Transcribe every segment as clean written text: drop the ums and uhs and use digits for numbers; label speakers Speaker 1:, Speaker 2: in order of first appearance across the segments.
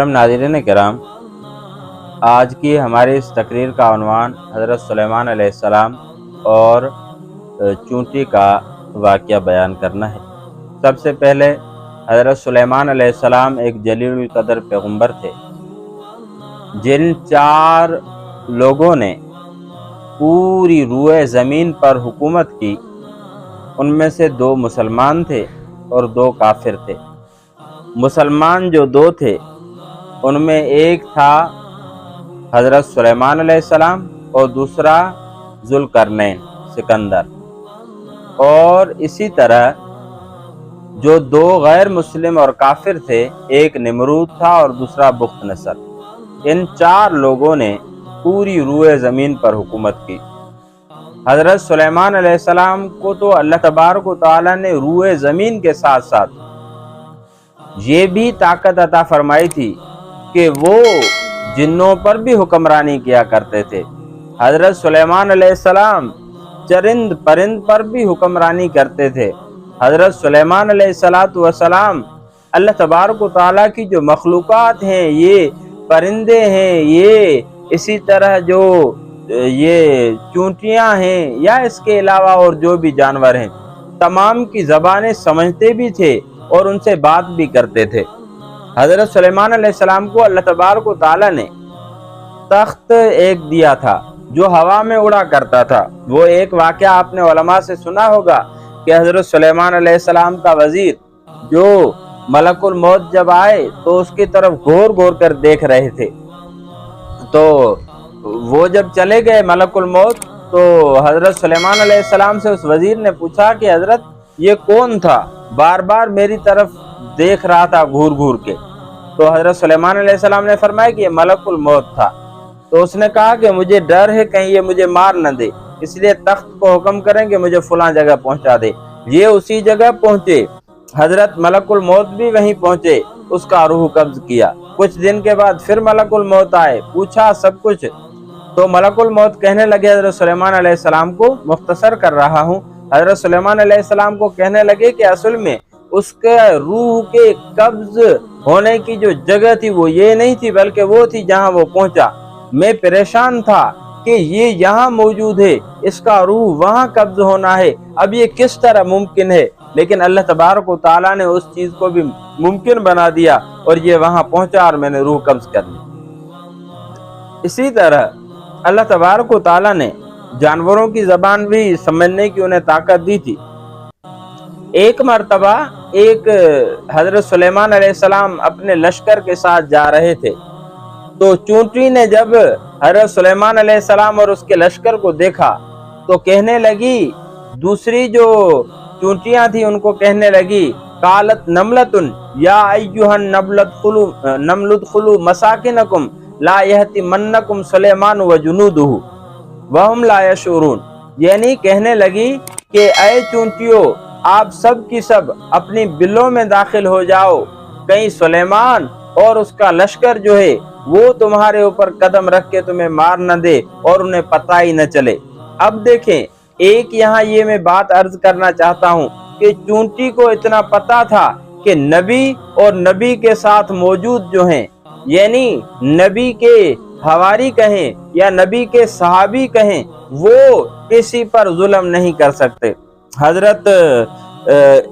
Speaker 1: ناظرین کرام، آج کی ہماری اس تقریر کا عنوان حضرت سلیمان علیہ السلام اور چونٹی کا واقعہ بیان کرنا ہے۔ سب سے پہلے حضرت سلیمان علیہ السلام ایک جلیل القدر پیغمبر تھے، جن 4 لوگوں نے پوری روئے زمین پر حکومت کی، ان میں سے 2 مسلمان تھے اور 2 کافر تھے۔ مسلمان جو 2 تھے ان میں ایک تھا حضرت سلیمان علیہ السلام اور دوسرا ذوالقرنین سکندر، اور اسی طرح جو 2 غیر مسلم اور کافر تھے، ایک نمرود تھا اور دوسرا بخت نصر۔ ان 4 لوگوں نے پوری روئے زمین پر حکومت کی۔ حضرت سلیمان علیہ السلام کو تو اللہ تبارک و تعالیٰ نے روئے زمین کے ساتھ ساتھ یہ بھی طاقت عطا فرمائی تھی کہ وہ جنوں پر بھی حکمرانی کیا کرتے تھے۔ حضرت سلیمان علیہ السلام چرند پرند پر بھی حکمرانی کرتے تھے۔ حضرت سلیمان علیہ السلام اللہ تبارک و تعالیٰ کی جو مخلوقات ہیں، یہ پرندے ہیں، یہ اسی طرح جو یہ چونٹیاں ہیں یا اس کے علاوہ اور جو بھی جانور ہیں، تمام کی زبانیں سمجھتے بھی تھے اور ان سے بات بھی کرتے تھے۔ حضرت سلیمان علیہ السلام کو اللہ تبارک و تعالیٰ نے تخت ایک دیا تھا جو ہوا میں اڑا کرتا تھا۔ وہ ایک واقعہ آپ نے علماء سے سنا ہوگا کہ حضرت سلیمان علیہ السلام کا وزیر جو ملک الموت جب آئے تو اس کی طرف گور گور کر دیکھ رہے تھے، تو وہ جب چلے گئے ملک الموت تو حضرت سلیمان علیہ السلام سے اس وزیر نے پوچھا کہ حضرت یہ کون تھا، بار بار میری طرف دیکھ رہا تھا گھور گھور کے؟ تو حضرت سلیمان علیہ السلام نے فرمایا کہ یہ ملک الموت تھا۔ تو اس نے کہا کہ مجھے ڈر ہے کہیں یہ مجھے مار نہ دے، اس لیے تخت کو حکم کریں کہ مجھے فلاں جگہ پہنچا دے۔ یہ اسی جگہ پہنچے، حضرت ملک الموت بھی وہیں پہنچے، اس کا روح قبض کیا۔ کچھ دن کے بعد پھر ملک الموت آئے، پوچھا سب کچھ، تو ملک الموت کہنے لگے حضرت سلیمان علیہ السلام کو، مختصر کر رہا ہوں، حضرت سلیمان علیہ السلام کو کہنے لگے کہ اصل میں اس کے روح کے قبض ہونے کی جو جگہ تھی وہ یہ نہیں تھی، بلکہ وہ تھی جہاں وہ پہنچا۔ میں پریشان تھا کہ یہ یہاں موجود ہے، اس کا روح وہاں قبض ہونا ہے، اب یہ کس طرح ممکن ہے؟ لیکن اللہ تبارک و تعالیٰ نے اس چیز کو بھی ممکن بنا دیا اور یہ وہاں پہنچا اور میں نے روح قبض کر لی۔ اسی طرح اللہ تبارک و تعالیٰ نے جانوروں کی زبان بھی سمجھنے کی انہیں طاقت دی تھی۔ ایک مرتبہ ایک حضرت سلیمان علیہ السلام اپنے لشکر کے ساتھ جا رہے تھے، تو چونٹی نے جب حضرت سلیمان علیہ السلام اور اس کے لشکر کو دیکھا تو کہنے لگی، دوسری جو چونٹیاں تھیں ان کو کہنے لگی، قالت نملتن یا ایھا النمل ادخلوا مساکنکم لا یحطمنکم سلیمان وجنودہ وہم لا یشعرون، یعنی کہنے لگی کہ اے چونٹیوں، آپ سب کی سب اپنی بلوں میں داخل ہو جاؤ، کہیں سلیمان اور اس کا لشکر جو ہے وہ تمہارے اوپر قدم رکھ کے تمہیں مار نہ دے اور انہیں پتہ ہی نہ چلے۔ اب دیکھیں، ایک یہاں یہ میں بات عرض کرنا چاہتا ہوں کہ چونٹی کو اتنا پتہ تھا کہ نبی اور نبی کے ساتھ موجود جو ہیں، یعنی نبی کے حواری کہیں یا نبی کے صحابی کہیں، وہ کسی پر ظلم نہیں کر سکتے۔ حضرت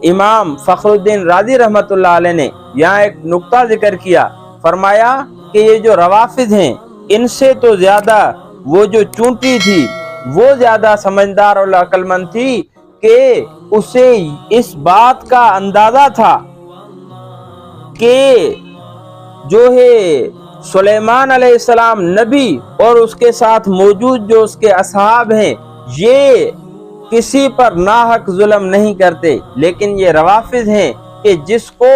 Speaker 1: امام فخر الدین رازی رحمۃ اللہ علیہ نے یہاں ایک نقطہ ذکر کیا، فرمایا کہ یہ جو روافض ہیں، ان سے تو زیادہ وہ جو چونٹی تھی وہ زیادہ سمجھدار اور عقل مند تھی کہ اسے اس بات کا اندازہ تھا کہ جو ہے سلیمان علیہ السلام نبی اور اس کے ساتھ موجود جو اس کے اصحاب ہیں، یہ کسی پر ناحق ظلم نہیں کرتے، لیکن یہ روافض ہیں کہ جس کو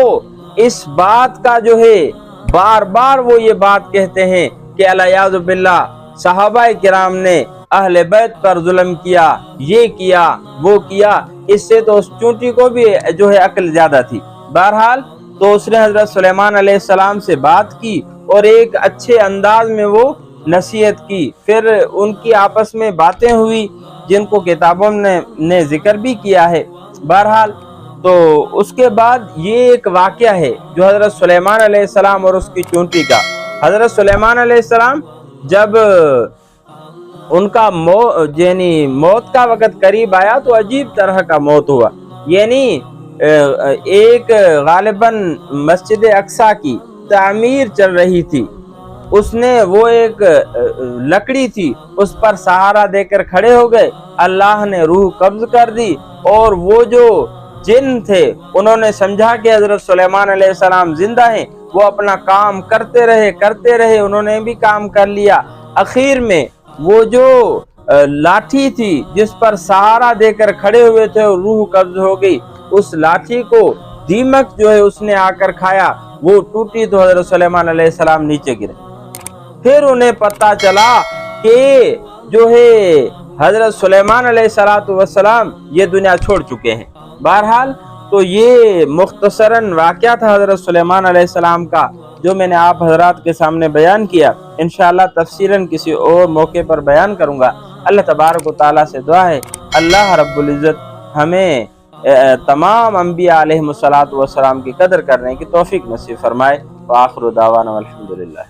Speaker 1: اس بات کا جو ہے بار بار وہ یہ بات کہتے ہیں کہ الیاذ باللہ صحابہ کرام نے اہل بیت پر ظلم کیا، یہ کیا وہ کیا۔ اس سے تو اس چونٹی کو بھی جو ہے عقل زیادہ تھی۔ بہرحال تو اس نے حضرت سلیمان علیہ السلام سے بات کی اور ایک اچھے انداز میں وہ نصیحت کی، پھر ان کی آپس میں باتیں ہوئی جن کو کتابوں نے ذکر بھی کیا ہے۔ بہرحال تو اس کے بعد یہ ایک واقعہ ہے جو حضرت سلیمان علیہ السلام اور اس کی چونٹی کا۔ حضرت سلیمان علیہ السلام جب ان کا موت کا وقت قریب آیا تو عجیب طرح کا موت ہوا، یعنی ایک غالباً مسجد اقصیٰ کی تعمیر چل رہی تھی، اس نے وہ ایک لکڑی تھی اس پر سہارا دے کر کھڑے ہو گئے، اللہ نے روح قبض کر دی، اور وہ جو جن تھے انہوں نے سمجھا کہ حضرت سلیمان علیہ السلام زندہ ہیں، وہ اپنا کام کرتے رہے، انہوں نے بھی کام کر لیا۔ اخیر میں وہ جو لاٹھی تھی جس پر سہارا دے کر کھڑے ہوئے تھے اور روح قبض ہو گئی، اس لاٹھی کو دیمک جو ہے اس نے آ کر کھایا، وہ ٹوٹی تو حضرت سلیمان علیہ السلام نیچے گرے۔ پھر انہیں پتہ چلا کہ جو ہے حضرت سلیمان علیہ السلام یہ دنیا چھوڑ چکے ہیں۔ بہرحال تو یہ مختصراً واقعہ تھا حضرت سلیمان علیہ السلام کا جو میں نے آپ حضرات کے سامنے بیان کیا۔ انشاءاللہ تفصیلاً کسی اور موقع پر بیان کروں گا۔ اللہ تبارک و تعالیٰ سے دعا ہے اللہ رب العزت ہمیں تمام انبیاء علیہ الصلوۃ والسلام کی قدر کرنے کی توفیق نصیب فرمائے۔ وآخر دعوانا والحمدللہ۔